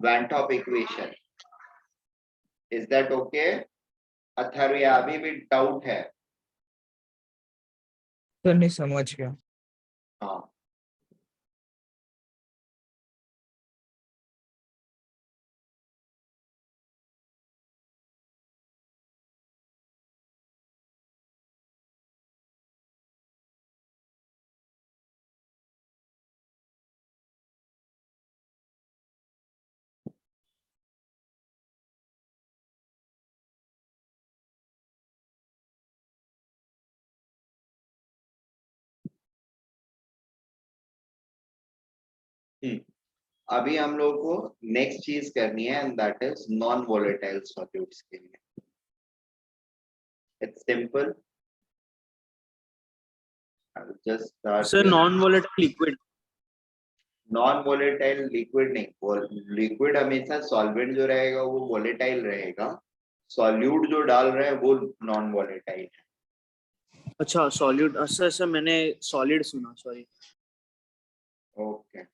Van 't Hoff equation. Is that okay? Atharva या अभी भी डाउट है? तो नहीं समझ गया। हाँ अभी हम लोग को नेक्स्ट चीज करनी है and that is non volatile solutes के लिए। It's simple. Just start sir non volatile liquid. Non volatile liquid नहीं, लिक्विड हमेशा सॉल्वेंट जो रहेगा वो वोलेटाइल रहेगा, सॉल्यूट जो डाल रहे हैं वो नॉन वोलेटाइल है। अच्छा सॉलिड, सर सर मैंने सॉलिड सुना, सॉरी। ओके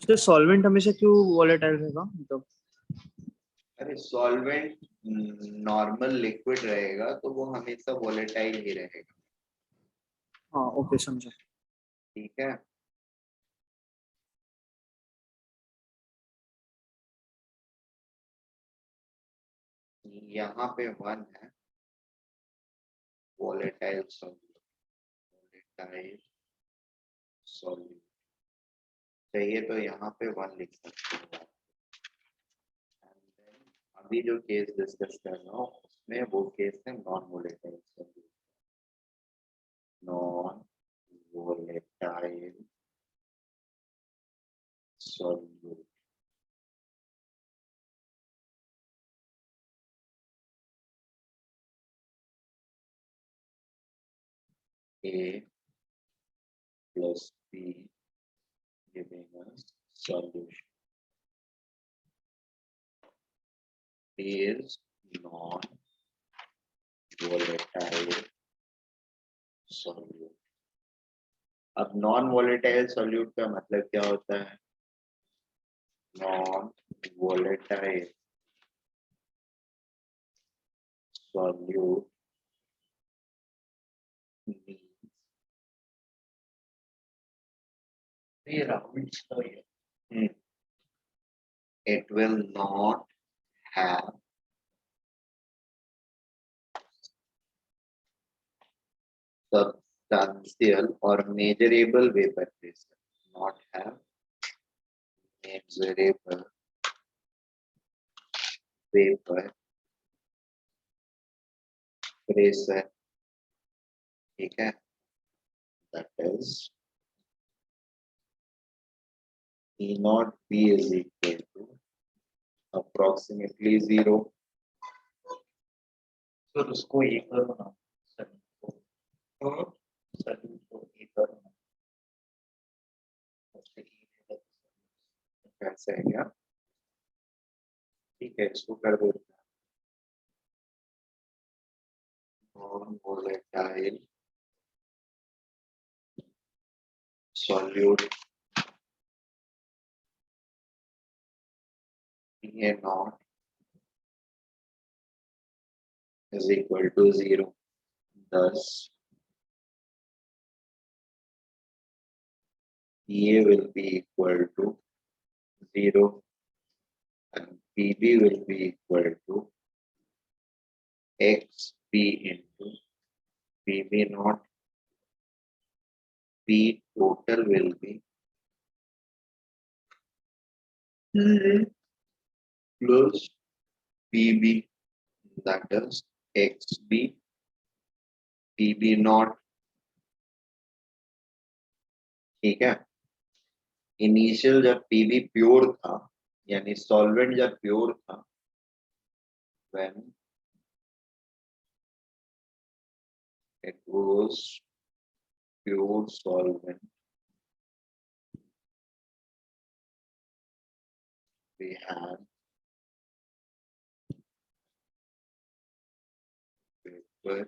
सर सॉल्वेंट हमेशा क्यों वोलेटाइल रहेगा मतलब? अरे सॉल्वेंट नॉर्मल लिक्विड रहेगा तो वो हमेशा वोलेटाइल ही रहेगा। हाँ ओके समझा। ठीक है। यहाँ पे 1 है वोलेटाइल सॉल्यूट, वोलेटाइल सॉल्यूट चाहिए तो यहाँ पे 1 लिख सकते हो। अभी जो केस डिस्कस कर रहा हूँ उसमें वो केस है non volatile solute, non volatile solute. A plus B giving us solution. B is non-volatile solute. अब नॉन वोलेटाइल सॉल्यूट का मतलब क्या होता है? Non volatile solute it will not have substantial or measurable vapor pressure, not have measurable vapor pressure। ठीक है, that is E naught B is equal to approximately 0। तो उसको एक बार बनाओ सर को एक बार बनाओ। कैसे है क्या? ठीक है, इसको कर दो non volatile solute A naught is equal to 0, thus A will be equal to 0 and PB will be equal to XB into PB naught। P total will be plus PB, that is XB PB naught। ठीक है, initial जब PB pure था यानी solvent जब pure था, when it was pure solvent, we had vapor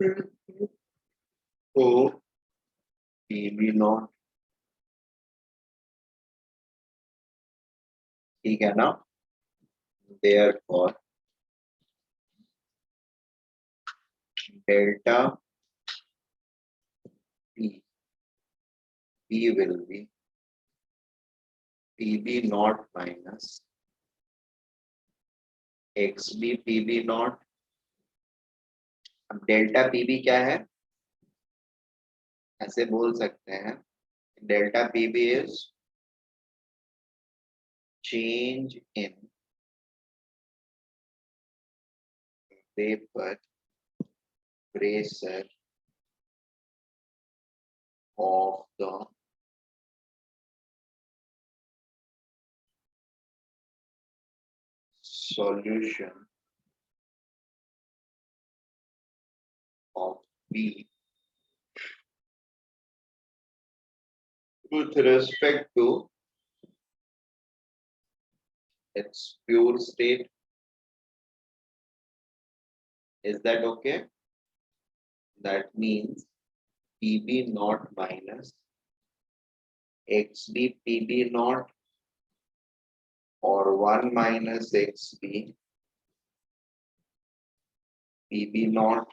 तो PB not, ठीक है ना, therefore delta P will be PB not minus XB PB not. अब डेल्टा PB क्या है, ऐसे बोल सकते हैं, delta PB is change in vapor pressure of the solution of B with respect to its pure state. Is that okay? That means PB naught minus XB PB naught or 1 minus XB PB naught,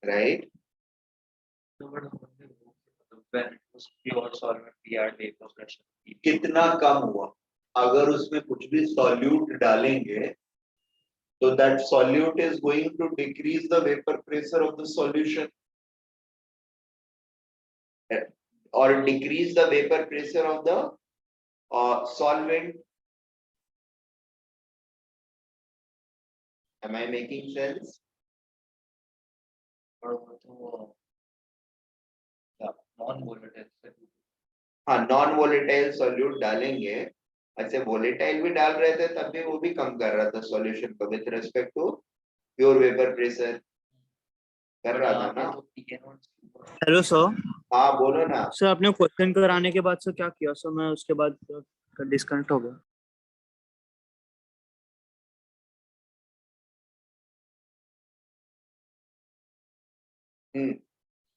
right? When it was pure solvent, we had vapor pressure. कितना कम हुआ, अगर उसमें कुछ भी solute डालेंगे तो that solute is going to decrease the vapor pressure of the solution or decrease the vapor pressure of the solvent. Am I making sense? और वो तो नॉन वोलेटाइल से हाँ, नॉन वोलेटाइल सॉल्यूट डालेंगे, ऐसे वोलेटाइल भी डाल रहे थे तब भी वो भी कम कर रहा था सॉल्यूशन को with respect to pure vapour pressure कर रहा था ना। Hello sir. हाँ बोलो ना। सर आपने क्वेश्चन कराने के बाद सर क्या किया सर, मैं उसके बाद डिस्कनेक्ट हो गया।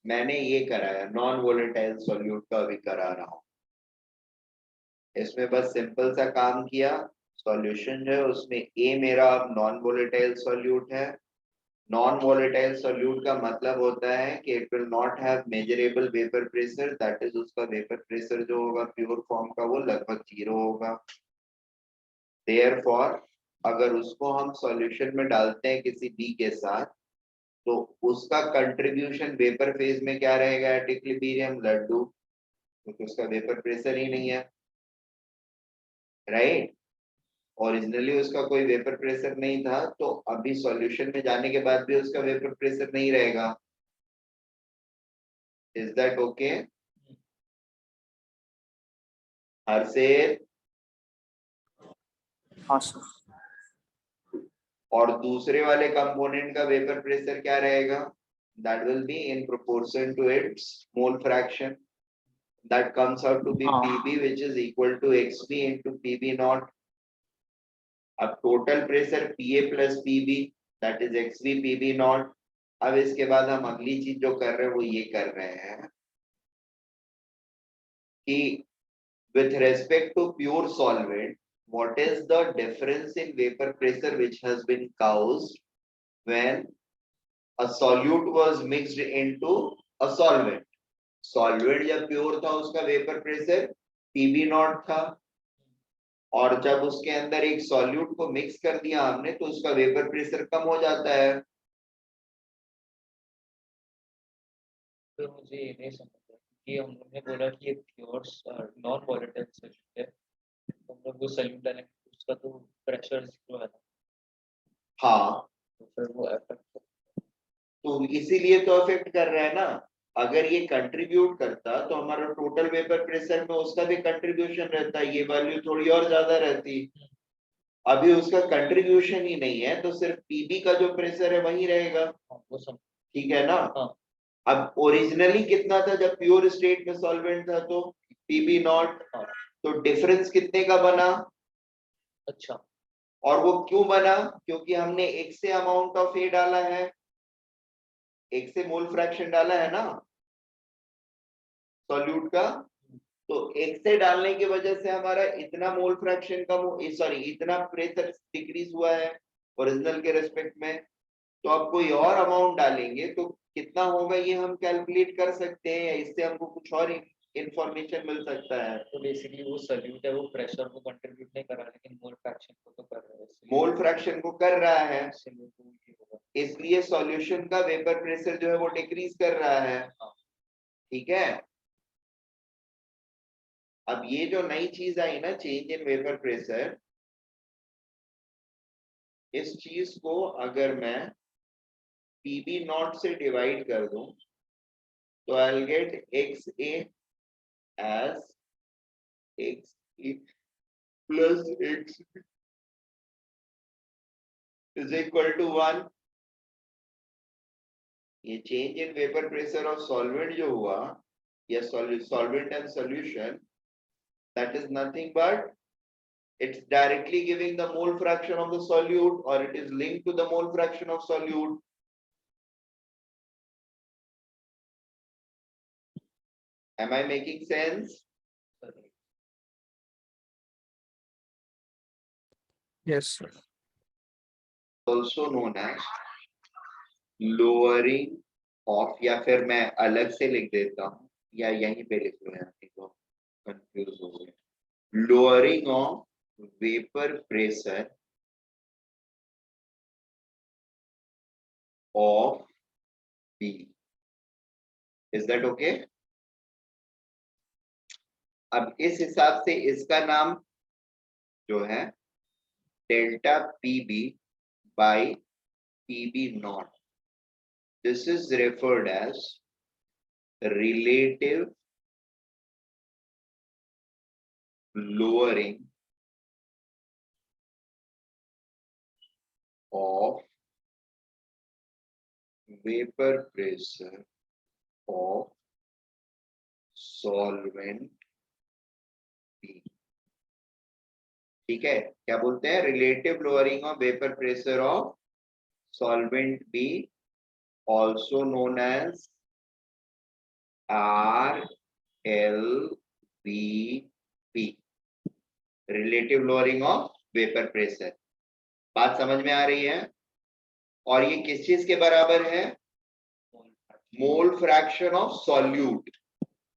मैंने ये कराया, नॉन वोलेटाइल सॉल्यूट का भी करा रहा हूँ। इसमें बस सिंपल सा काम किया, सॉल्यूशन जो है उसमें ए मेरा नॉन वोलेटाइल सॉल्यूट है। नॉन वोलेटाइल सॉल्यूट का मतलब होता है कि it will not have measurable vapour pressure, that is उसका वेपर प्रेशर जो होगा प्योर फॉर्म का वो लगभग 0 होगा। देयरफॉर अगर उसको हम सॉल्यूशन में डालते हैं किसी बी के साथ तो उसका कंट्रीब्यूशन वेपर फेज में क्या रहेगा, एट इक्विलिब्रियम लड्डू, क्योंकि उसका वेपर प्रेशर ही नहीं है, राइट। ओरिजिनली उसका कोई वेपर प्रेशर नहीं था, तो अभी सॉल्यूशन में जाने के बाद भी उसका वेपर प्रेशर नहीं रहेगा। Is that okay? हर्षेद? हाँ सर। और दूसरे वाले कंपोनेंट का वेपर प्रेशर क्या रहेगा, that will be in proportion to its mole fraction, that comes out to be PB which is equal to XB into PB naught। अब total pressure PA plus PB that is XB PB naught। अब इसके बाद हम अगली चीज जो कर रहे हैं वो ये कर रहे हैं कि with respect to pure solvent what is the difference in vapor pressure which has been caused when a solute was mixed into a solvent। Solvent जब प्योर था उसका वेपर प्रेशर PB नॉट था, और जब उसके अंदर एक सॉल्यूट को मिक्स कर दिया हमने तो उसका वेपर प्रेशर कम हो जाता है। तो मुझे ये नहीं समझ आया कि हम लोग ने बोला कि ये प्योर नॉन वोलेटाइल सॉल्यूट है, तो हम लोग वो सॉल्यूट डालेंगे उसका तो प्रेशर 0 है ना, हाँ तो फिर वो इफेक्ट, तो इसीलिए तो अफेक्ट कर रहा है ना। अगर ये कंट्रीब्यूट करता तो हमारा टोटल वेपर प्रेशर में उसका भी कंट्रीब्यूशन रहता, ये वैल्यू थोड़ी और ज्यादा रहती। अभी उसका कंट्रीब्यूशन ही नहीं है तो सिर्फ PB का जो प्रेशर है वही रहेगा, वो सब ठीक है ना। हाँ। अब ओरिजिनली कितना था जब प्योर स्टेट में सॉल्वेंट था, तो PB नॉट, हाँ। तो डिफरेंस कितने का बना, अच्छा और वो क्यों बना? क्योंकि हमने एक से अमाउंट ऑफ ए डाला है, एक से मोल फ्रैक्शन डाला है ना सॉल्यूट का। तो एक से डालने की वजह से हमारा इतना मोल फ्रैक्शन कम, सॉरी इतना प्रेशर डिक्रीज हुआ है ओरिजिनल के रेस्पेक्ट में। तो अब कोई और अमाउंट डालेंगे तो कितना होगा ये हम कैलकुलेट कर सकते हैं, या इससे हमको कुछ और इंफॉर्मेशन मिल सकता है। तो बेसिकली वो सॉल्यूट है, वो प्रेशर को कंट्रीब्यूट नहीं कर रहा, लेकिन मोल फ्रैक्शन को तो कर रहा है, मोल फ्रैक्शन को कर रहा है, इसलिए तो ये होगा। इसलिए सॉल्यूशन का वेपर प्रेशर जो है वो डिक्रीज कर रहा है। हाँ। ठीक है। अब ये जो नई चीज आई ना, चेंज इन वेपर प्रेशर, इस चीज को अगर मैं पीबी नॉट से डिवाइड कर दूं तो I will get x a as x a plus x is equal to 1। ये change in vapour pressure of solvent जो हुआ, या solvent and solution, that is nothing but it's directly giving the mole fraction of the solute, or it is linked to the mole fraction of solute. Am I making sense? Yes, sir. Also known as lowering of, या फिर मैं अलग से लिख देता हूं, या यहीं पे लिख लो, यहाँ देखो कंफ्यूज हो गए। lowering of vapor pressure of B. Is that okay? अब इस हिसाब से इसका नाम जो है delta PB by PB naught, this is referred as relative lowering of vapor pressure of solvent B. ठीक है, क्या बोलते हैं? Relative lowering of vapour pressure of solvent B, also known as RLVP, relative lowering of vapour pressure. बात समझ में आ रही है? और ये किस चीज के बराबर है? मोल fraction of solute,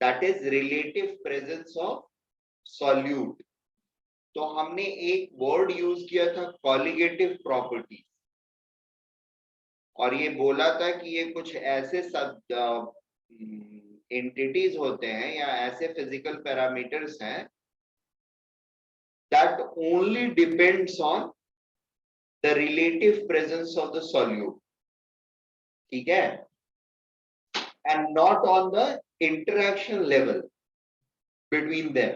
that is relative presence of solute. तो हमने एक वर्ड यूज किया था कॉलिगेटिव प्रॉपर्टी, और ये बोला था कि ये कुछ ऐसे सब एंटिटीज होते हैं या ऐसे फिजिकल पैरामीटर्स हैं that only depends on the relative presence of the solute, ठीक है, and not on the interaction level between them.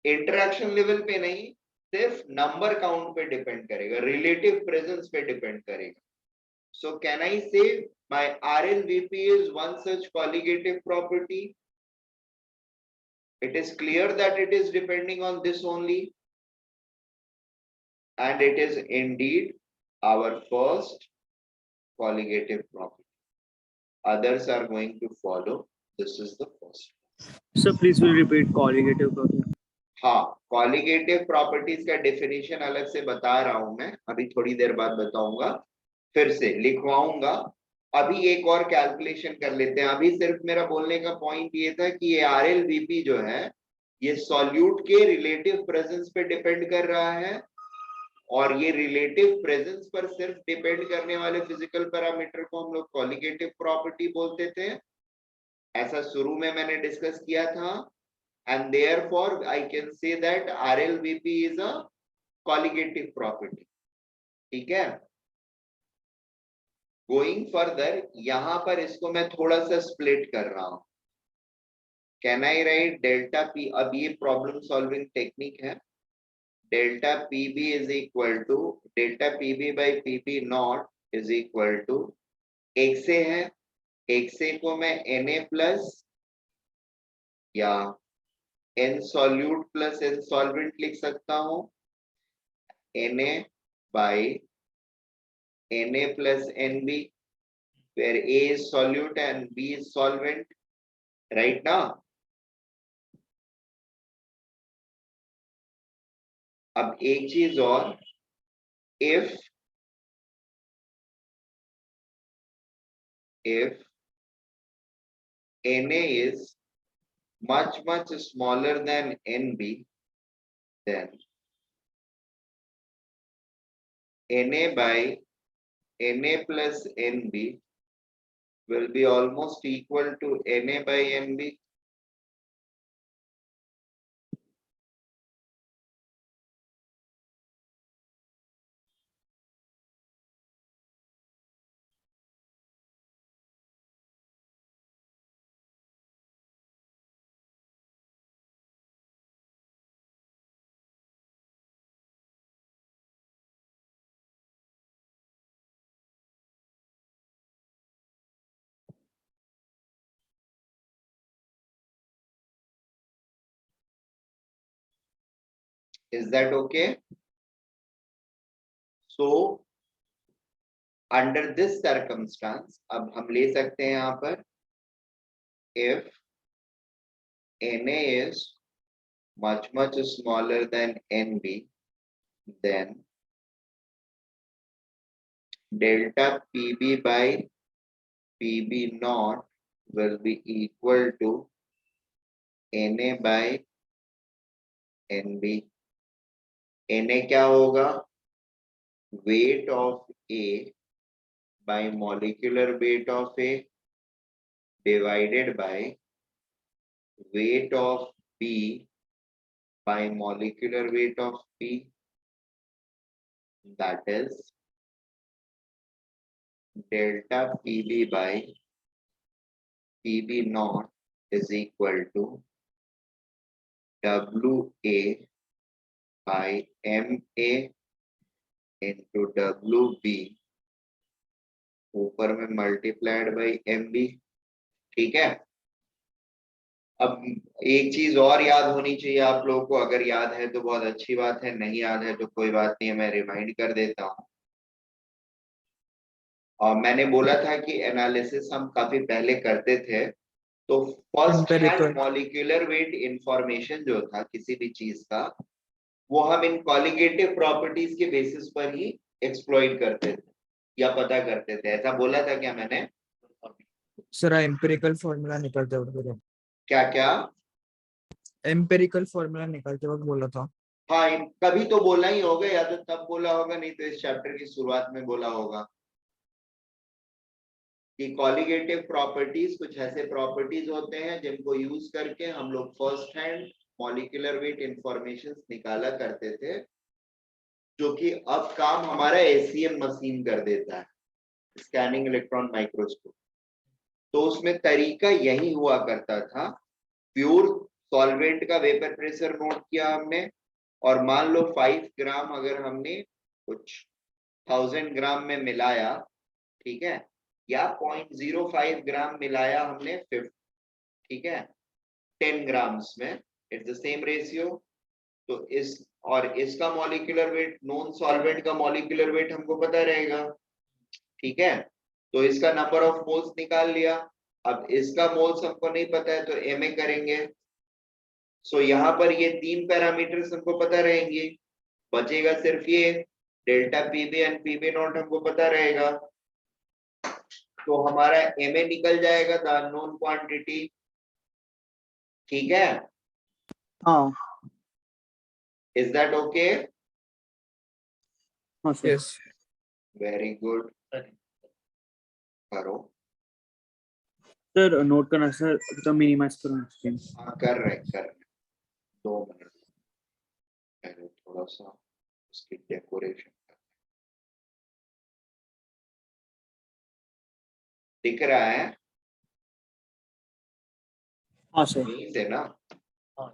Interaction level पे नहीं, सिर्फ नंबर काउंट पे डिपेंड करेगा, रिलेटिव प्रेजेंस पे डिपेंड करेगा। So can I say my RLVP is one such colligative property? It is clear that it is depending on this only, and it is indeed our first colligative property. Others are going to follow. This is the first. So please will repeat colligative property. हाँ, colligative properties का definition अलग से बता रहा हूं मैं, अभी थोड़ी देर बाद बताऊंगा, फिर से लिखवाऊंगा। अभी एक और कैलकुलेशन कर लेते हैं। अभी सिर्फ मेरा बोलने का पॉइंट ये था कि ये RLVP जो है ये सॉल्यूट के रिलेटिव प्रेजेंस पे डिपेंड कर रहा है, और ये रिलेटिव प्रेजेंस पर सिर्फ डिपेंड करने वाले फिजिकल पैरामीटर को हम लोग कॉलिगेटिव प्रॉपर्टी बोलते थे, ऐसा शुरू में मैंने डिस्कस किया था। And therefore I can say that RLVP is a colligative property. ठीक है, गोइंग फर्दर, यहां पर इसको मैं थोड़ा सा स्प्लिट कर रहा हूं। Can I write delta P, अब ये प्रॉब्लम सॉल्विंग टेक्निक है, delta PB is equal to delta PB by PB naught is equal to, एक से है, एक से को मैं Na प्लस या n solute plus n solvent लिख सकता हूं, Na by Na plus Nb, where A is solute and B is solvent, right now. अब एक चीज और, if Na is much smaller than Nb, then Na by Na plus Nb will be almost equal to Na by Nb. Is that okay? So under this circumstance, अब हम ले सकते हैं यहाँ पर, if Na is much smaller than Nb, then delta Pb by Pb naught will be equal to Na by Nb. Na क्या होगा? Weight of A by molecular weight of A divided by weight of B by molecular weight of B, that is delta Pb by Pb naught is equal to Wa by Ma into Wb ऊपर में multiplied by Mb. ठीक है, अब एक चीज और याद होनी चाहिए आप लोगों को, अगर याद है तो बहुत अच्छी बात है, नहीं याद है तो कोई बात नहीं है, मैं रिमाइंड कर देता हूं. और मैंने बोला था कि एनालिसिस हम काफी पहले करते थे, तो first hand molecular weight information जो था किसी भी चीज का, वो हम इन कॉलिगेटिव प्रॉपर्टीज के बेसिस पर ही एक्सप्लॉइट करते थे या पता करते थे. ऐसा बोला था क्या मैंने? सर एम्पिरिकल फॉर्मूला निकालते वक्त. क्या एम्पिरिकल फॉर्मूला निकालते वक्त बोला था. हाँ, कभी तो बोला ही होगा, या तो तब बोला होगा, नहीं तो इस चैप्टर की शुरुआत में बोला होगा कि कॉलिगेटिव प्रॉपर्टीज कुछ ऐसे प्रॉपर्टीज होते हैं जिनको यूज करके हम लोग first hand molecular weight information निकाला करते थे, जो कि अब काम हमारा एसीएम मशीन कर देता है, स्कैनिंग इलेक्ट्रॉन माइक्रोस्कोप. तो उसमें तरीका यही हुआ करता था, प्योर सॉल्वेंट का वेपर प्रेशर नोट किया हमने, और मान लो 5 ग्राम अगर हमने कुछ 1000 ग्राम में मिलाया, ठीक है, या 0.05 ग्राम मिलाया हमने 50, ठीक है, 10 ग्राम्स में, इट्स द सेम रेशियो. तो इस और इसका मॉलिक्यूलर वेट, नॉन सॉल्वेंट का मॉलिक्यूलर वेट हमको पता रहेगा, ठीक है, तो इसका नंबर ऑफ मोल्स निकाल लिया. अब इसका मोल्स हमको नहीं पता है तो एमए करेंगे. सो यहाँ पर ये 3 पैरामीटर्स हमको पता रहेंगे, बचेगा सिर्फ ये delta PB and PB naught हमको पता रहेगा, तो हमारा एमए निकल जाएगा, द अननोन क्वांटिटी. ठीक है, हाँ इज दैट ओके? हाँ सर. यस. वेरी गुड, करो. सर नोट करना सर, तो मिनिमाइज करो स्क्रीन. हाँ कर रहे 2 मिनट पहले थोड़ा सा उसकी डेकोरेशन. दिख रहा है? हाँ सर. नहीं से ना? हाँ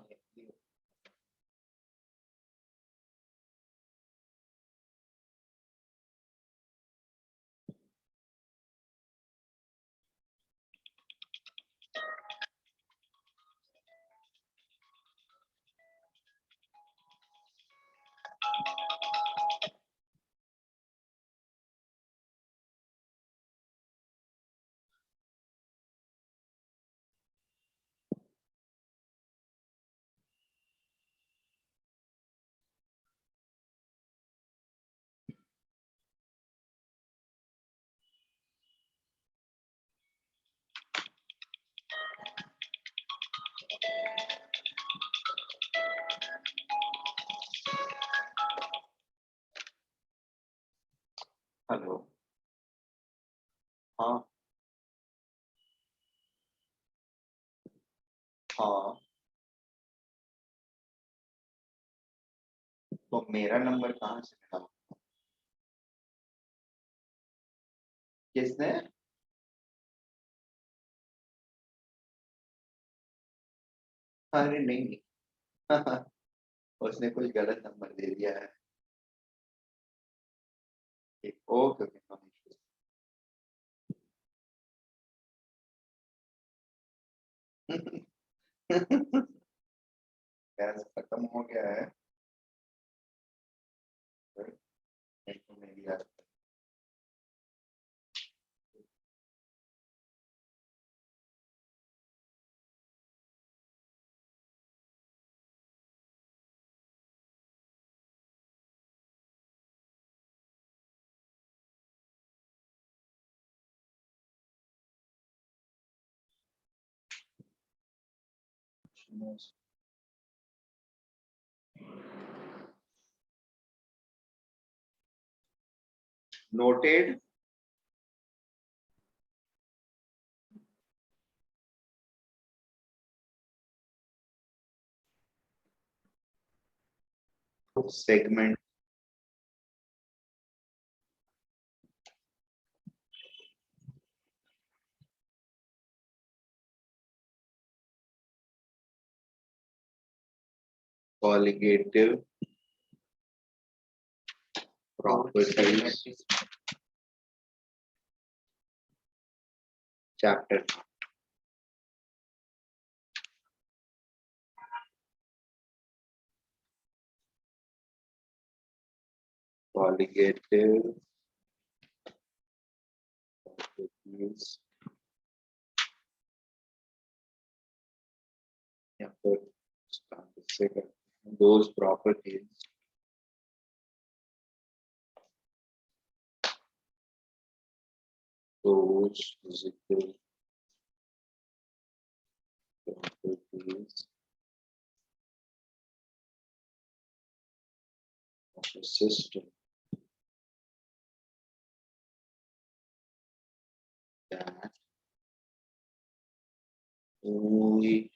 हेलो, हाँ हाँ, तो मेरा नंबर कहाँ से मिला? किसने? अरे नहीं उसने कुछ गलत नंबर दे दिया है। Okay okay, no issues. Gas खत्म हो गया है। नहीं तो मेरी याद। Noted. Segment colligative properties chapter. Colligative properties. Yeah, but start the second. Those properties those physical properties of a system that only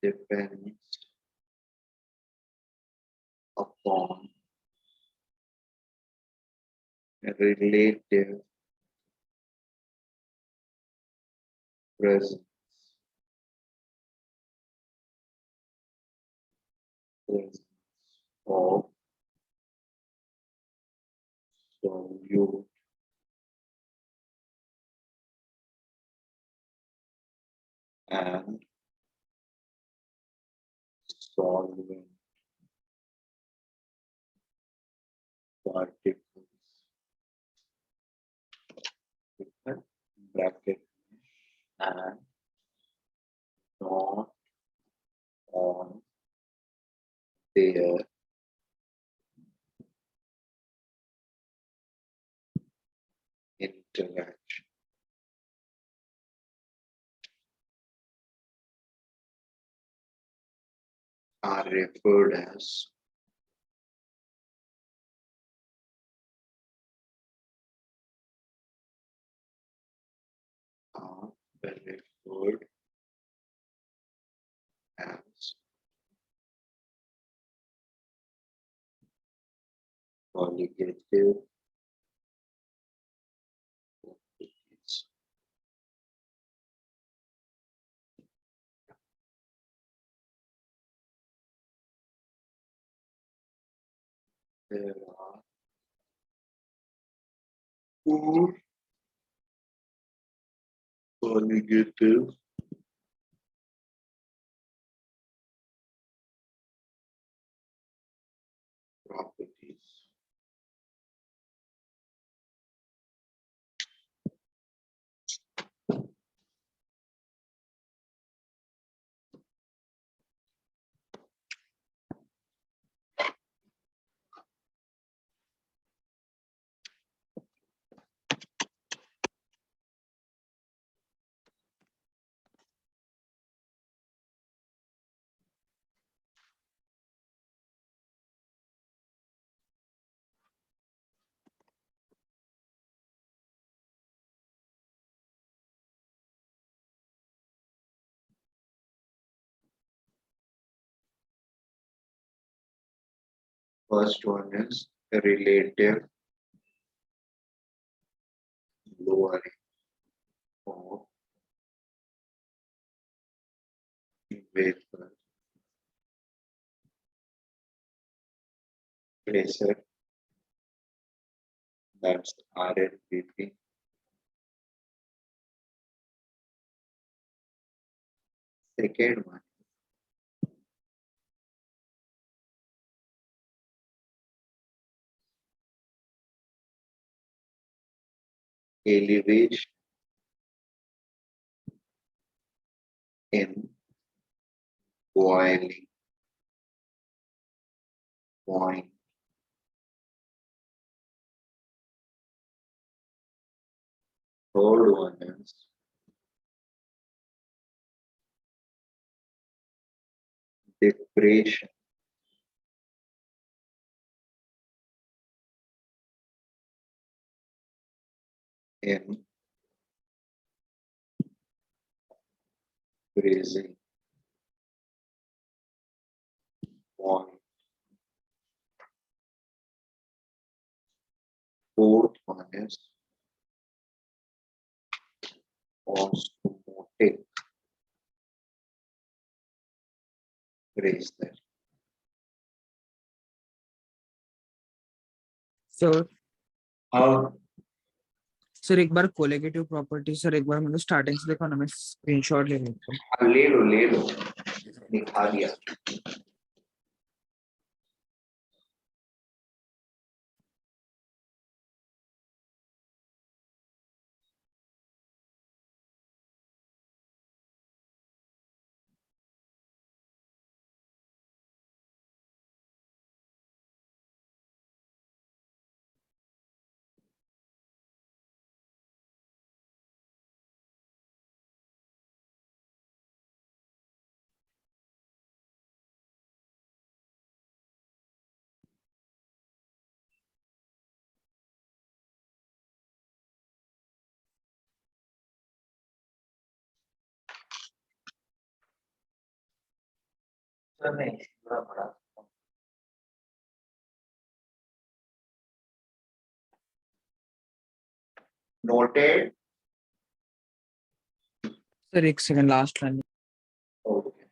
depends upon a relative presence, presence of solute and solvent particles. Bracket and not on their interaction. Are referred as are referred as colligative properties. There are four colligative properties. first one is relative lowering of vapor pressure, that's RLVP. Second one, elevation in boiling point. Third one is depression in freezing point. Fourth one is osmotic pressure. Sir हाँ sir एक बार colligative property sir एक बार मतलब starting से देखो ना मैं screenshot ले लेता हूँ. हाँ, ले लो दिखा दिया. नहीं पूरा बड़ा. Noted. सर एक second last line. Okay.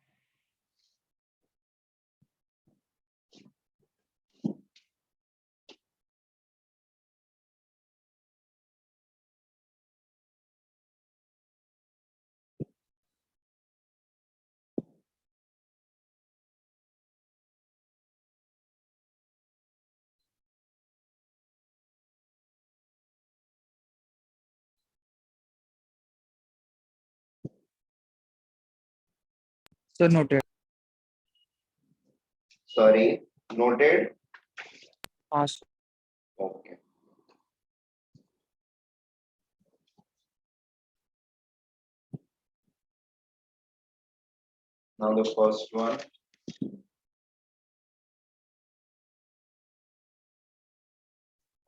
Sir noted. Sorry, noted. हाँ Okay. Now the first one.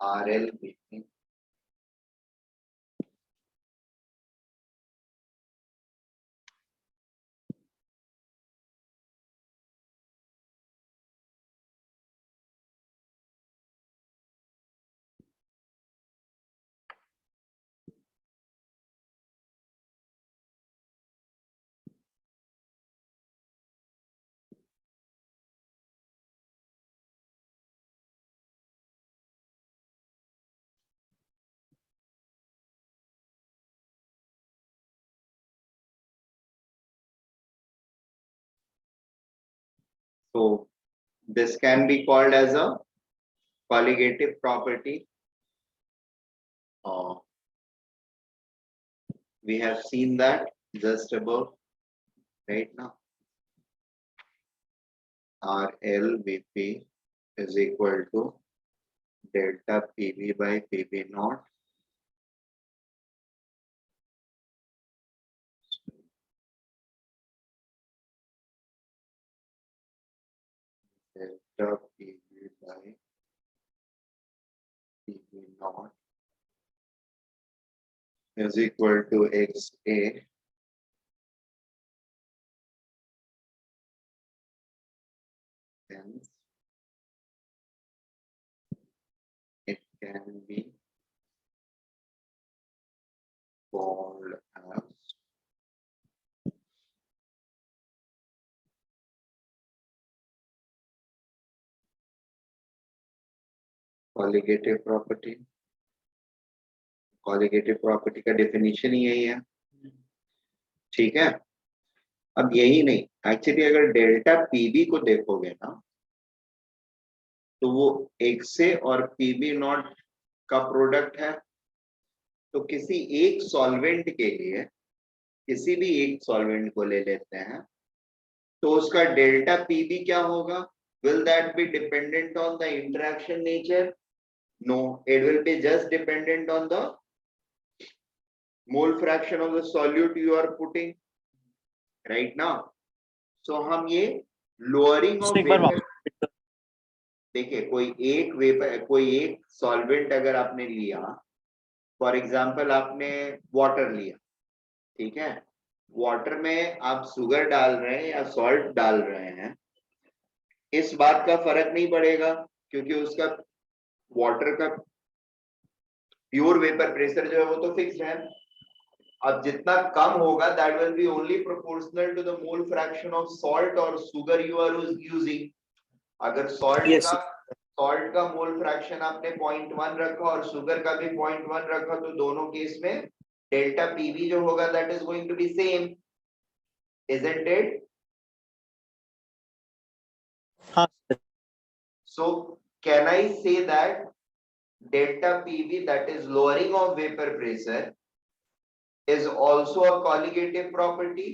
RLVP. So this can be called as a colligative property. We have seen that just above right now. RLVP is equal to delta PV by PV naught delta PV by PV naught is equal to XA hence can be called as colligative property. Colligative property का definition ही यही है, ठीक है। अब यही नहीं, actually अगर delta PB को देखोगे ना तो वो एक्से और पीबी नॉट का प्रोडक्ट है। तो किसी एक सॉल्वेंट के लिए, किसी भी एक सॉल्वेंट को ले लेते हैं तो उसका डेल्टा पीबी क्या होगा? Will that be dependent on the interaction nature? No, it will be just dependent on the mole fraction of the solute you are putting right now. So हम ये lowering of एक बार vapor, वापस देखिए कोई एक vapour, कोई एक solvent अगर आपने लिया, फॉर एग्जांपल आपने वाटर लिया, ठीक है, वाटर में आप शुगर डाल रहे हैं या सॉल्ट डाल रहे हैं, इस बात का फर्क नहीं पड़ेगा क्योंकि उसका वाटर का प्योर वेपर प्रेशर जो है वो तो फिक्स्ड है। अब जितना कम होगा that will be only proportional to the mole fraction of salt और शुगर यू आर यूजिंग। अगर Yes. सॉल्ट का मोल फ्रैक्शन आपने 0.1 रखा और शुगर का भी 0.1 रखा तो दोनों केस में डेल्टा पीवी जो होगा that is going to be same, isn't it? हाँ So can I say that delta PV, that is lowering of vapor pressure, is also a colligative property?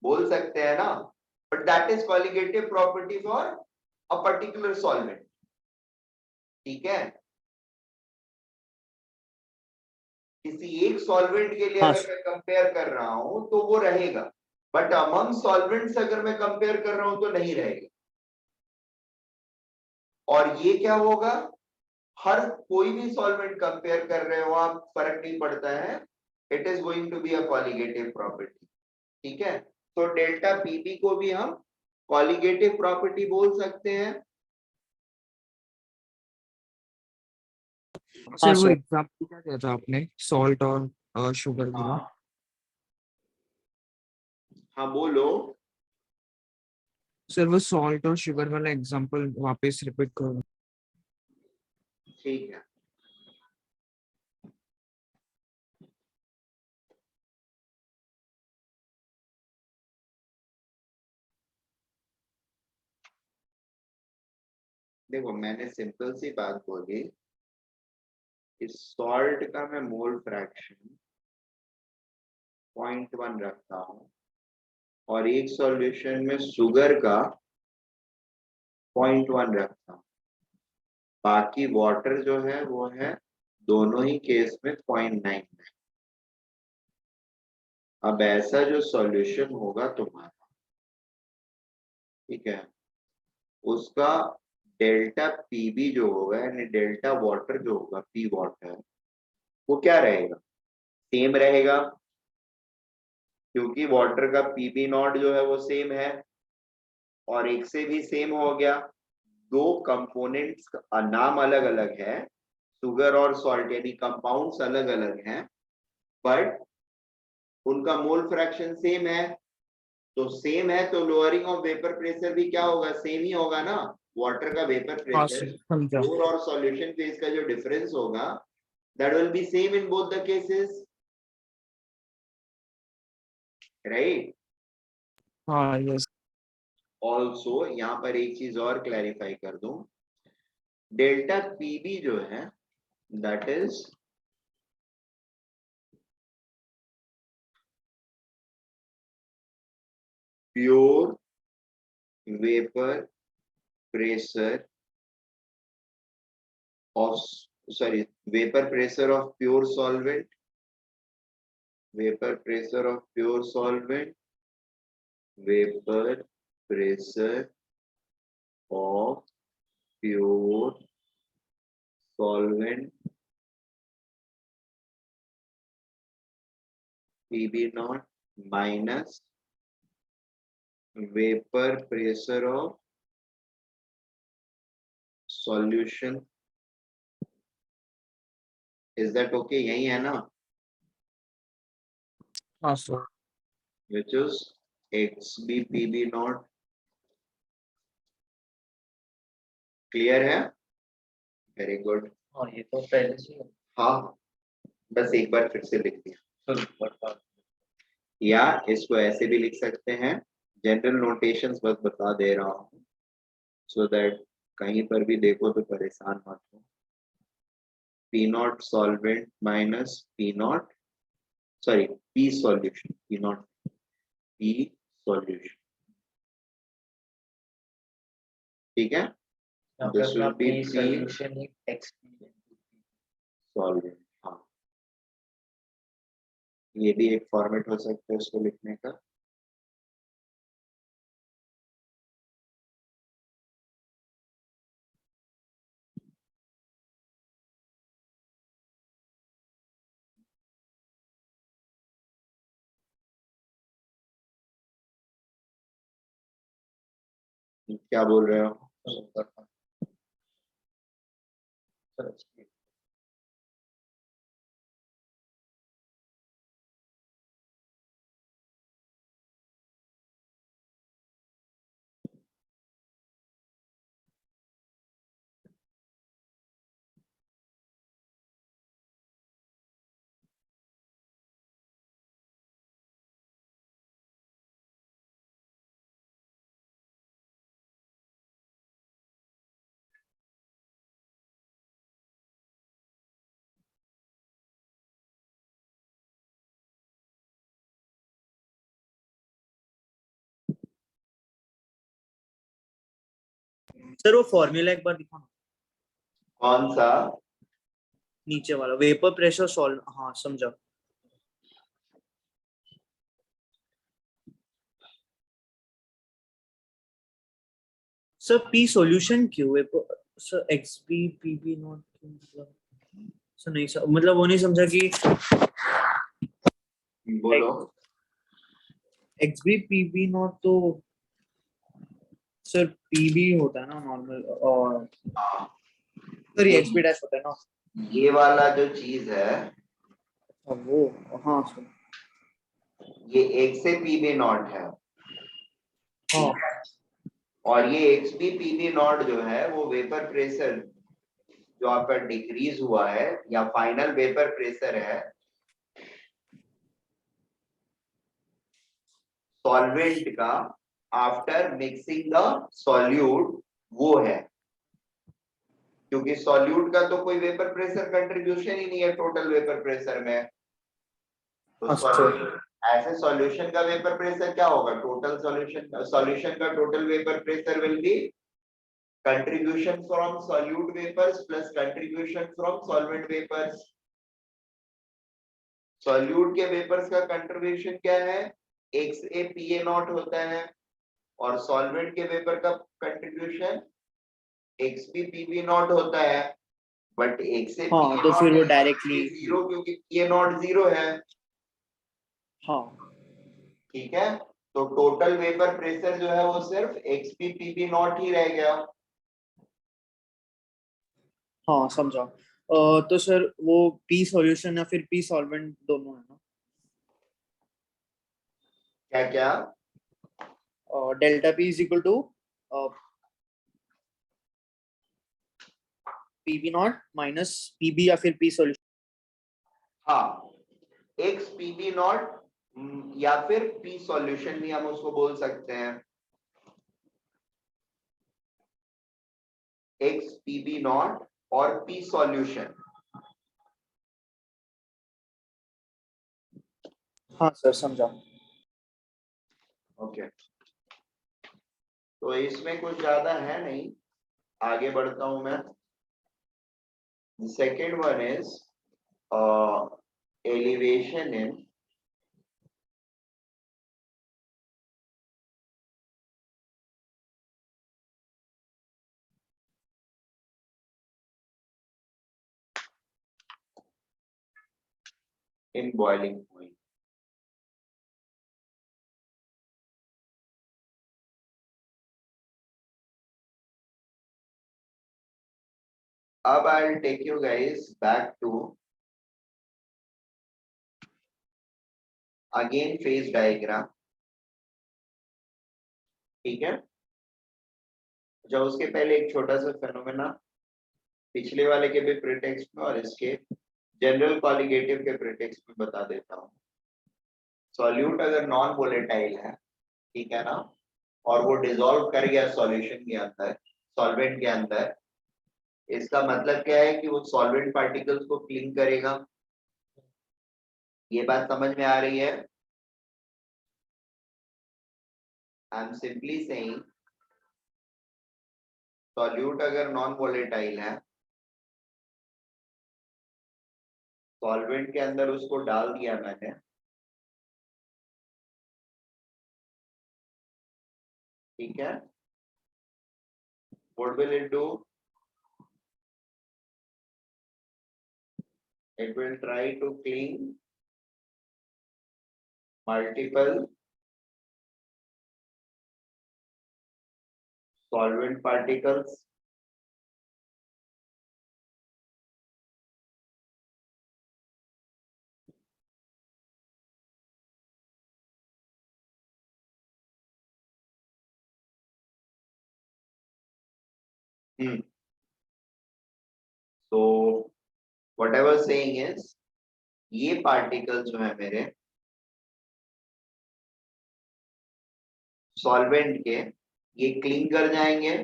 बोल सकते हैं ना, but that is colligative property for a particular solvent, ठीक है। किसी एक solvent के लिए हाँ अगर मैं कंपेयर कर रहा हूं तो वो रहेगा, बट अमंग सॉल्वेंट्स अगर मैं कंपेयर कर रहा हूं तो नहीं रहेगा। और ये क्या होगा, हर कोई भी सॉल्वेंट कंपेयर कर रहे हो आप, फर्क नहीं पड़ता है, it is going to be a colligative property, ठीक है। तो डेल्टा पीबी को भी हम कॉलिगेटिव प्रॉपर्टी बोल सकते हैं। सर वो सर। एग्जांपल क्या दिया था आपने सॉल्ट और शुगर का? हाँ हाँ बोलो। सर वो सॉल्ट और शुगर वाला एग्जांपल वापस रिपीट करो। ठीक है, देखो मैंने सिंपल सी बात बोली कि सॉल्ट का मैं मोल फ्रैक्शन 0.1 रखता हूं और एक सॉल्यूशन में शुगर का 0.1 रखता हूं, बाकी वाटर जो है वो है दोनों ही केस में 0.99। अब ऐसा जो सॉल्यूशन होगा तुम्हारा, ठीक है, उसका डेल्टा पीबी जो होगा यानी डेल्टा वाटर जो होगा, पी वाटर, वो क्या रहेगा? सेम रहेगा क्योंकि वाटर का पीबी नॉट जो है वो सेम है और एक से भी सेम हो गया। दो कंपोनेंट्स का नाम अलग अलग है, शुगर और सॉल्ट यानी कंपाउंड्स अलग अलग हैं, बट उनका मोल फ्रैक्शन सेम है। तो सेम है तो लोअरिंग ऑफ वेपर प्रेशर भी क्या होगा? सेम ही होगा ना। वाटर का वेपर हाँ प्रेशर, सर समझा। प्योर और सॉल्यूशन फेज का जो डिफरेंस होगा that will B same in both the cases, right. हाँ यस। ऑल्सो यहाँ पर एक चीज और क्लैरिफाई कर दूं, डेल्टा पीबी जो है that is pure vapour pressure of, sorry, vapor pressure of pure solvent, vapor pressure of pure solvent, vapor pressure of pure solvent, PB naught minus vapor pressure of solution. Is that okay? यही है ना? हाँ sir Which is XB PB naught. Clear है? Very good. हाँ ये तो पहले से ही है। हाँ, बस एक बार फिर से लिख दिया। तो बता या इसको ऐसे भी लिख सकते हैं, जनरल नोटेशंस बस बता दे रहा हूँ, सो दैट कहीं पर भी देखो तो परेशान मत हो। P not solvent minus P not, sorry P solution, P not P solution, ठीक है। यहाँ पे This अपना will be P P solution he XP solvent. हाँ, ये भी एक फॉर्मेट हो सकता है उसको लिखने का। क्या बोल रहे हो? सर वो फॉर्मूला एक बार दिखाओ, कौन सा? नीचे वाला वेपर प्रेशर सॉल्व। हाँ समझा। सर पी सॉल्यूशन क्यों vapour, sir XB PB naught मतलब, सर नहीं सर मतलब वो नहीं समझा कि बोलो। एक्सबी पीबी नॉट तो सर पीबी होता है ना नॉर्मल, और हाँ, सर ये एक्सबी डैश होता है ना ये वाला जो चीज है वो। हाँ सर ये एक से पीबी नॉट है, हाँ और ये एक्सबी पीबी नॉट जो है वो वेपर प्रेशर जो आपका डिक्रीज हुआ है या फाइनल वेपर प्रेशर है सॉल्वेंट का आफ्टर मिक्सिंग द सॉल्यूट, वो है। क्योंकि सॉल्यूट का तो कोई वेपर प्रेशर कंट्रीब्यूशन ही नहीं है टोटल वेपर प्रेशर में, तो अच्छा। ऐसे सॉल्यूशन का वेपर प्रेशर क्या होगा? टोटल सॉल्यूशन का total vapour pressure will be contribution from solute vapors plus contribution from solvent vapors. solute के vapors का contribution क्या है? XaPa नॉट होता है, और solvent के vapor का contribution XbPb नॉट होता है, बट XaPa हाँ तो फिर वो डायरेक्टली जीरो, क्योंकि P नॉट जीरो है। हाँ ठीक है, तो टोटल वेपर प्रेशर जो है वो सिर्फ XbPb नॉट ही रह गया। हाँ समझा। तो सर वो पी सॉल्यूशन या फिर पी सॉल्वेंट दोनों है ना? क्या क्या? Delta P is equal to PB naught minus PB या फिर पी सॉल्यूशन। हाँ, एक्स पीबी नॉट या फिर पी सॉल्यूशन भी हम उसको बोल सकते हैं। एक्स पीबी नॉट और पी सॉल्यूशन। हाँ सर समझा। ओके, तो इसमें कुछ ज्यादा है नहीं, आगे बढ़ता हूं मैं। Second one is elevation in boiling point. अब I will take you guys back to again phase diagram, ठीक है। जो उसके पहले एक छोटा सा फेनोमेना पिछले वाले के भी प्रीटेक्स्ट में और इसके जनरल कॉलिगेटिव के प्रीटेक्स्ट में बता देता हूँ। सॉल्यूट अगर नॉन वोलेटाइल है, ठीक है ना, और वो डिसॉल्व कर गया सॉल्यूशन के अंदर, सॉल्वेंट के अंदर, इसका मतलब क्या है कि वो सॉल्वेंट पार्टिकल्स को क्लीन करेगा। ये बात समझ में आ रही है? I am simply saying solute अगर नॉन वोलेटाइल है, सॉल्वेंट के अंदर उसको डाल दिया मैंने, ठीक है, what will it do? It will try to clean multiple solvent particles so what I was saying is ये पार्टिकल जो है मेरे सॉल्वेंट के, ये क्लीन कर जाएंगे।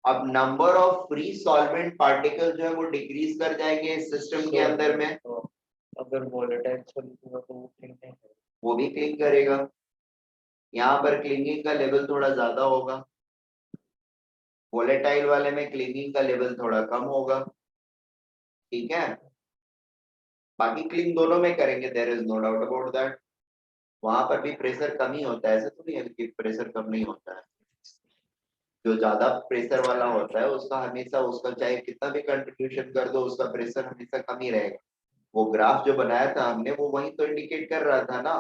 अब number of free solvent particle जो है वो डिक्रीज कर जाएंगे इस सिस्टम के अंदर में, तो अगर वोलेटाइल सॉल्यूट हुआ तो वो क्लीन नहीं करेगा। वो भी क्लीन करेगा। यहाँ पर क्लीनिंग का लेवल थोड़ा ज्यादा होगा, वोलेटाइल वाले में क्लीनिंग का लेवल थोड़ा कम होगा, ठीक है। बाकी क्लीन दोनों में करेंगे, there is no doubt about that. वहां पर भी प्रेशर कम ही होता है, ऐसा तो नहीं है कि प्रेशर कम नहीं होता है। जो ज्यादा प्रेशर वाला होता है उसका हमेशा, उसका चाहे कितना भी कंट्रीब्यूशन कर दो, उसका प्रेशर हमेशा कम ही रहेगा। वो ग्राफ जो बनाया था हमने वो वही तो इंडिकेट कर रहा था ना।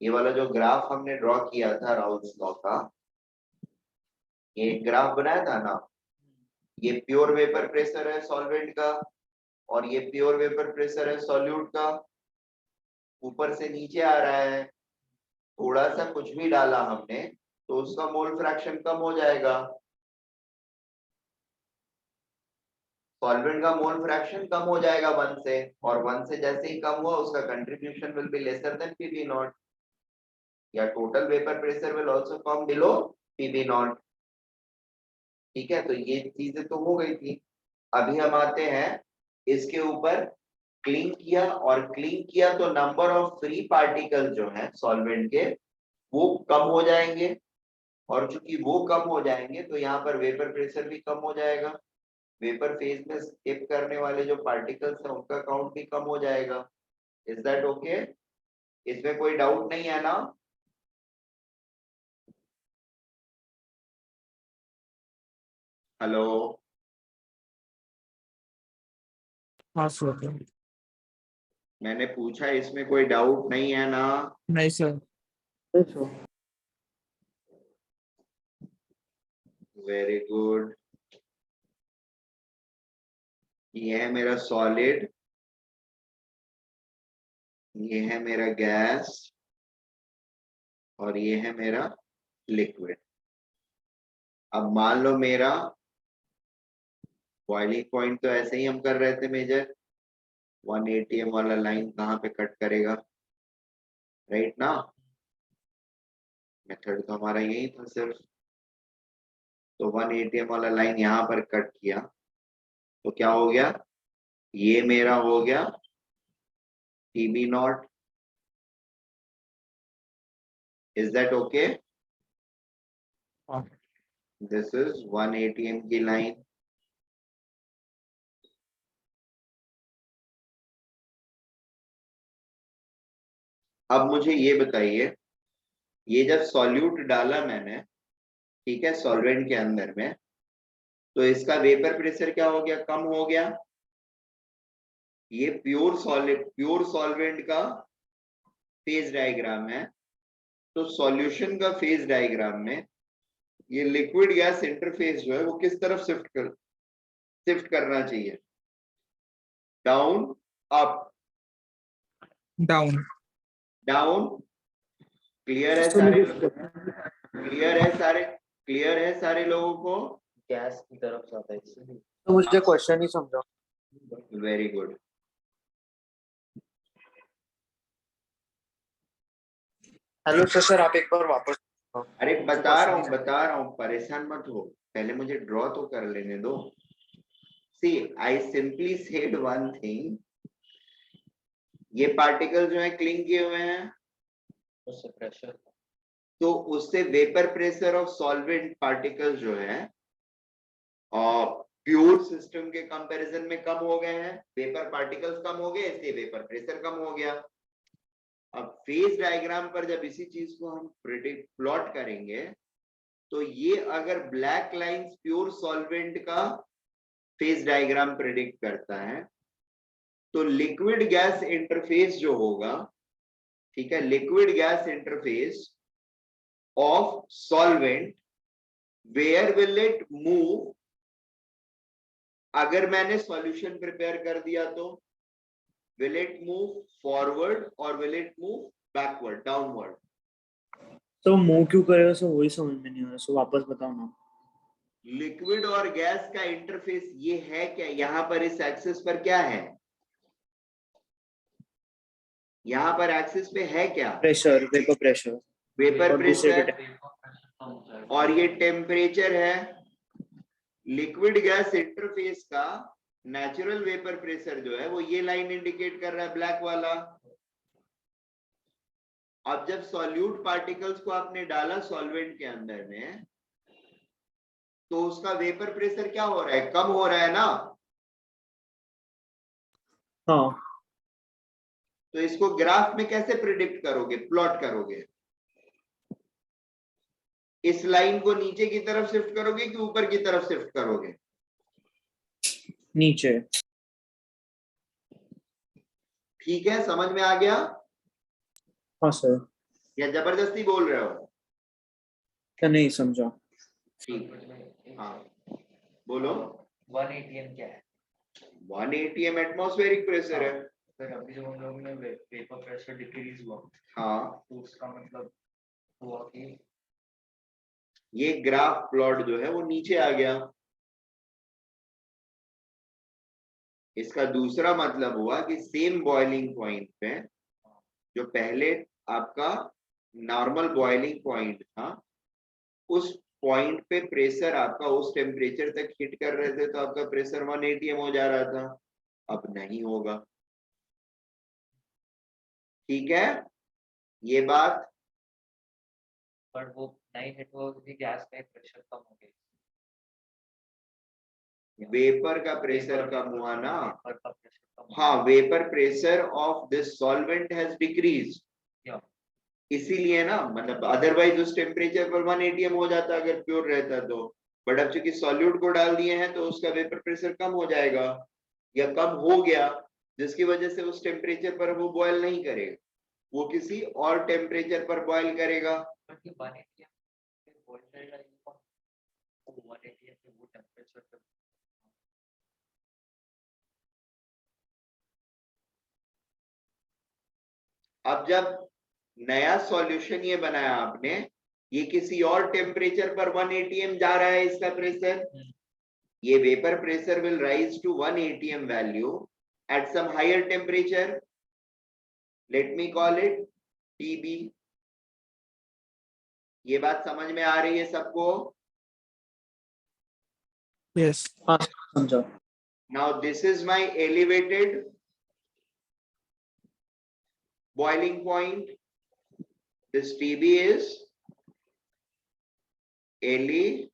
ये वाला जो ग्राफ हमने ड्रॉ किया था राउल्स लॉ का, ये ग्राफ बनाया था ना, ये प्योर वेपर प्रेशर है सॉल्वेंट का और ये प्योर वेपर प्रेशर है सॉल्यूट का। ऊपर से नीचे आ रहा है, थोड़ा सा कुछ भी डाला हमने तो उसका मोल फ्रैक्शन कम हो जाएगा। सॉल्वेंट का मोल फ्रैक्शन कम हो जाएगा 1 से, और 1 से जैसे ही कम हुआ उसका contribution will be lesser than PB naught, या total vapour pressure will also come below PB naught, ठीक है। तो ये चीजें तो हो गई थी। अभी हम आते हैं इसके ऊपर, क्लीन किया, और क्लीन किया तो नंबर ऑफ फ्री पार्टिकल जो है सॉल्वेंट के वो कम हो जाएंगे, और चूंकि वो कम हो जाएंगे तो यहाँ पर वेपर प्रेशर भी कम हो जाएगा। वेपर फेज में स्किप करने वाले जो पार्टिकल्स हैं उनका काउंट भी कम हो जाएगा। Is that okay? इसमें कोई डाउट नहीं है ना? हेलो, हाँ सर। मैंने पूछा इसमें कोई डाउट नहीं है ना? नहीं सर। Very good. ये है मेरा सॉलिड, ये है मेरा गैस, और ये है मेरा लिक्विड। अब मान लो मेरा बॉइलिंग पॉइंट तो ऐसे ही हम कर रहे थे मेजर, 1 atm वाला लाइन कहाँ पे कट करेगा, राइट ना? मेथड तो हमारा यही था सिर्फ। तो 1 atm वाला लाइन यहाँ पर कट किया तो क्या हो गया, ये मेरा हो गया TB naught. Is that okay? हाँ। दिस इज 1 atm की लाइन। अब मुझे ये बताइए, ये जब सॉल्यूट डाला मैंने, ठीक है, सॉल्वेंट के अंदर में, तो इसका वेपर प्रेशर क्या हो गया, कम हो गया। ये प्योर सॉल्वेंट का फेज डायग्राम है। तो सॉल्यूशन का फेज डायग्राम में ये लिक्विड गैस इंटरफेस जो है वो किस तरफ शिफ्ट शिफ्ट करना चाहिए? Down, up, down, down. Clear है So सारे? मुझे क्लियर है सारे लोगों को? गैस की तरफ जाता है इसलिए। तो मुझे क्वेश्चन ही समझा। Very good. हेलो सर आप एक बार वापस। अरे बता रहा हूँ, परेशान मत हो, पहले मुझे ड्रॉ तो कर लेने दो। See I simply said one thing, ये पार्टिकल जो है क्लिंग किए हुए हैं, उससे प्रेशर तो उससे vapour pressure of solvent particle जो है और प्योर सिस्टम के कंपैरिजन में कम हो गए हैं, वेपर पार्टिकल्स कम हो गए, इसलिए वेपर प्रेशर कम हो गया। अब फेज डायग्राम पर जब इसी चीज को हम प्रिडिक्ट प्लॉट करेंगे, तो ये अगर ब्लैक लाइंस प्योर सॉल्वेंट का फेज डायग्राम प्रिडिक्ट करता है, तो लिक्विड गैस इंटरफेस जो होगा, ठीक है, liquid gas interface of solvent, where will it move? अगर मैंने सॉल्यूशन प्रिपेयर कर दिया तो विल इट मूव फॉरवर्ड और will it move backward, downward? तो मूव क्यों करेगा सर, वही समझ में नहीं आ रहा। सो वापस बताओ ना। लिक्विड और गैस का इंटरफेस ये है क्या? यहां पर इस एक्सिस पर क्या है? यहां पर एक्सिस पे है क्या? Pressure, vapour pressure. वेपर और दूसरे प्रेशर, पे और ये टेम्परेचर है। लिक्विड गैस इंटरफेस का नेचुरल वेपर प्रेशर जो है वो ये लाइन इंडिकेट कर रहा है, ब्लैक वाला। अब जब सॉल्यूट पार्टिकल्स को आपने डाला सॉल्वेंट के अंदर में, तो उसका वेपर प्रेशर क्या हो रहा है? कम हो रहा है ना? हाँ। तो इसको ग्राफ में कैसे प्रिडिक्ट करोगे, प्लॉट करोगे? इस लाइन को नीचे की तरफ शिफ्ट करोगे कि ऊपर की तरफ शिफ्ट करोगे? नीचे। ठीक है, समझ में आ गया? हाँ सर। या जबरदस्ती बोल रहे हो? क्या नहीं समझा। ठीक, हाँ बोलो। 1 atm क्या है? 1 atm एटमॉस्फेरिक प्रेशर है। फिर अभी जब हम लोग ने वेपर प्रेशर डिक्रीज हुआ, हाँ, तो उसका मतलब हुआ कि ये ग्राफ प्लॉट जो है वो नीचे आ गया। इसका दूसरा मतलब हुआ कि सेम बॉइलिंग पॉइंट पे, जो पहले आपका नॉर्मल बॉइलिंग पॉइंट था, उस पॉइंट पे प्रेशर आपका उस टेम्परेचर तक हिट कर रहे थे, तो आपका प्रेशर 1 atm हो जा रहा था। अब नहीं होगा। ठीक है, ये बात। पर वो नहीं हिट हुआ क्योंकि गैस का प्रेशर कम हो गया। वेपर का प्रेशर कम हुआ ना? वेपर का प्रेशर कम हाँ, vapour pressure of this solvent has decrease, हुआ। इसीलिए ना, मतलब अदरवाइज उस टेम्परेचर पर 1 atm हो जाता अगर प्योर रहता तो। बट अब चूंकि सॉल्यूट को डाल दिए हैं, तो उसका वेपर प्रेशर कम हो जाएगा या कम हो गया, जिसकी वजह से उस टेम्परेचर पर वो बॉयल नहीं करेगा, वो किसी और टेम्परेचर पर बॉयल करेगा। बट ये 1 atm पे बॉयल करेगा, ये कौन? वो 1 atm पे वो टेम्परेचर पे अब जब नया सॉल्यूशन ये बनाया आपने, ये किसी और टेम्परेचर पर 1 atm जा रहा है इसका प्रेशर, ये vapour pressure will rise to 1 atm value at some higher temperature, let me call it TB। ये बात समझ में आ रही है सबको? yes, हाँ समझा। Now this is my elevated boiling point, this TB is elevated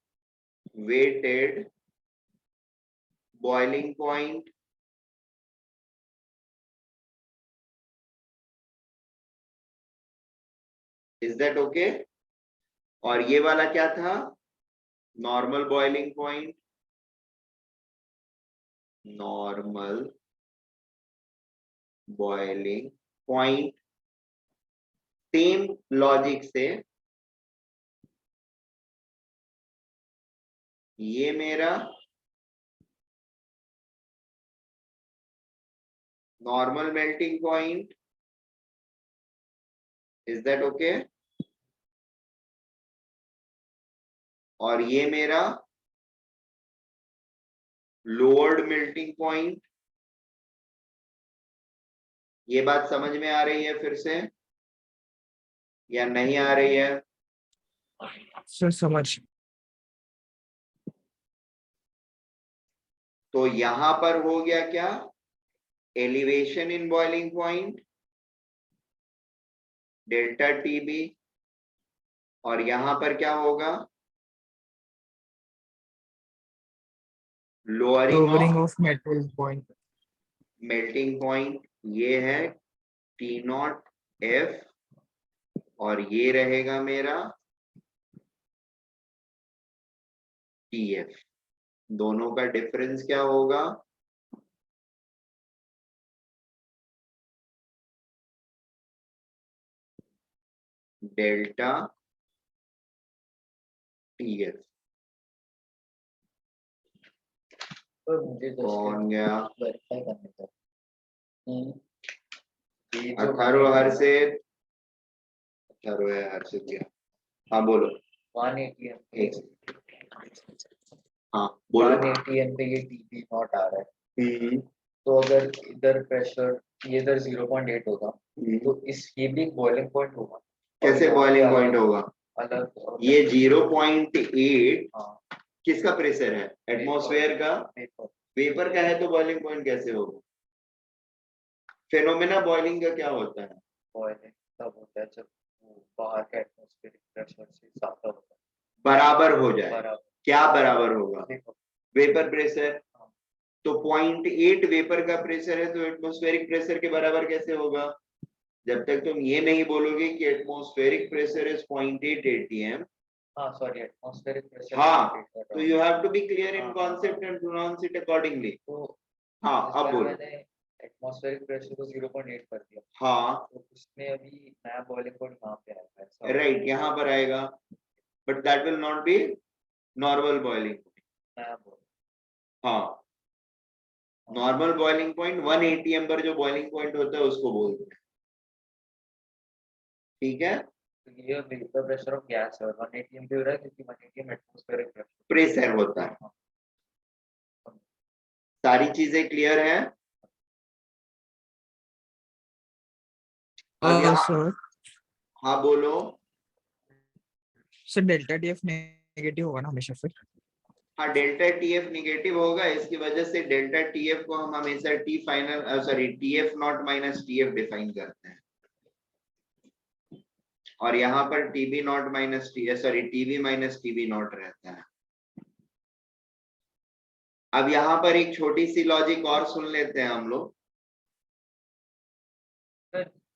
boiling point, is that okay? और ये वाला क्या था? Normal boiling point, normal boiling point. Same logic से ये मेरा normal melting point, is that okay? और ये मेरा लोअर्ड मेल्टिंग पॉइंट, ये बात समझ में आ रही है फिर से या नहीं आ रही है? सर समझ। तो यहां पर हो गया क्या? Elevation in boiling point delta TB, और यहां पर क्या होगा? Lowering lowering of of metal point. Melting point, ये है टी नॉट एफ, और ये रहेगा मेरा टी एफ। दोनों का डिफरेंस क्या होगा? Delta T F. तो मुझे कौन गया? वेरीफाई करने का कि ये जो अथर्व हर्षित, अथर्व है हर्षित गया। हाँ बोलो। 180 एमपी हाँ बोलो। 180 एमपी ये टीपी नॉट आ रहा है, हम्म, तो अगर इधर प्रेशर ये इधर 0.8 होगा तो इस ये भी एक बॉइलिंग पॉइंट होगा। कैसे बॉइलिंग पॉइंट होगा? अलग ये 0.8 हाँ किसका प्रेशर है? एटमॉस्फेयर का। पेपर वेपर का है तो बॉइलिंग पॉइंट कैसे होगा? फेनोमेना बॉइलिंग का क्या होता है? बॉइलिंग तब होता है जब वो बाहर का एटमॉस्फेरिक प्रेशर से ज्यादा होता बराबर हो है जाए। बराबर। क्या बराबर होगा? देखो वेपर प्रेशर। हाँ। तो 0.8 वेपर का प्रेशर है तो एटमॉस्फेरिक प्रेशर के बराबर कैसे होगा? जब तक तुम ये नहीं बोलोगे कि एटमॉस्फेरिक प्रेशर इज 0.8 atm, हाँ सॉरी एटमॉस्फेरिक प्रेशर हाँ, तो you have to be clear in हाँ, concept and pronounce it accordingly. तो हाँ इस अब बार बोलो। मैंने एटमॉस्फेरिक प्रेशर को 0.8 कर दिया, हाँ तो उसमें अभी नया बॉइलिंग पॉइंट यहाँ पे आएगा ऐसा राइट, यहाँ पर आएगा, but that will not be normal boiling. नया बॉइलिंग। हाँ, नॉर्मल बॉइलिंग पॉइंट 1 atm पर जो बॉइलिंग पॉइंट होता है उसको बोलते हैं। ठीक है, तो ये वेपर प्रेशर ऑफ गैस है 180 एमपी हो रहा है क्योंकि 180 एटमॉस्फेरिक प्रेशर। प्रेशर होता है। सारी चीजें क्लियर है? अब यहाँ, सर हाँ बोलो। सर डेल्टा टीएफ नेगेटिव होगा ना हमेशा फिर? हाँ डेल्टा टीएफ निगेटिव होगा, इसकी वजह से डेल्टा टीएफ को हम हमेशा T final sorry TF not minus TF define करते हैं, और यहाँ पर TB naught minus T sorry TB minus TB naught रहता है। अब यहाँ पर एक छोटी सी लॉजिक और सुन लेते हैं हम लोग।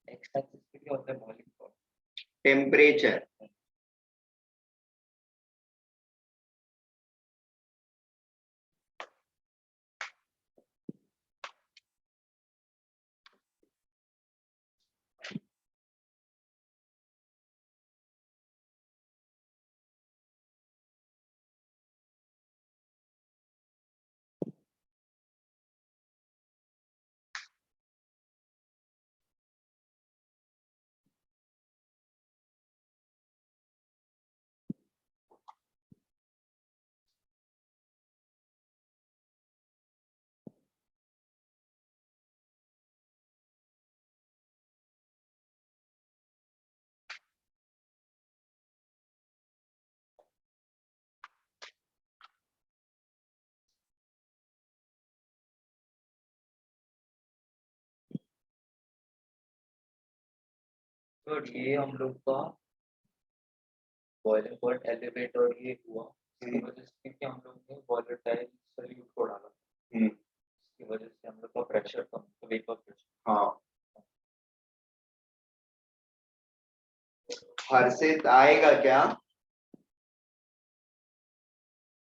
एक्स एक्सिस पे क्या होता है बॉइलिंग पॉइंट? टेम्परेचर, तो ये हम लोग का बॉइलिंग पॉइंट एलिवेट और ये हुआ इसकी वजह से कि हम लोग ने वोलेटाइल सॉल्यूट को डाला, इसकी वजह से हम लोग का प्रेशर कम, वेपर प्रेशर। हाँ हर्षित आएगा क्या?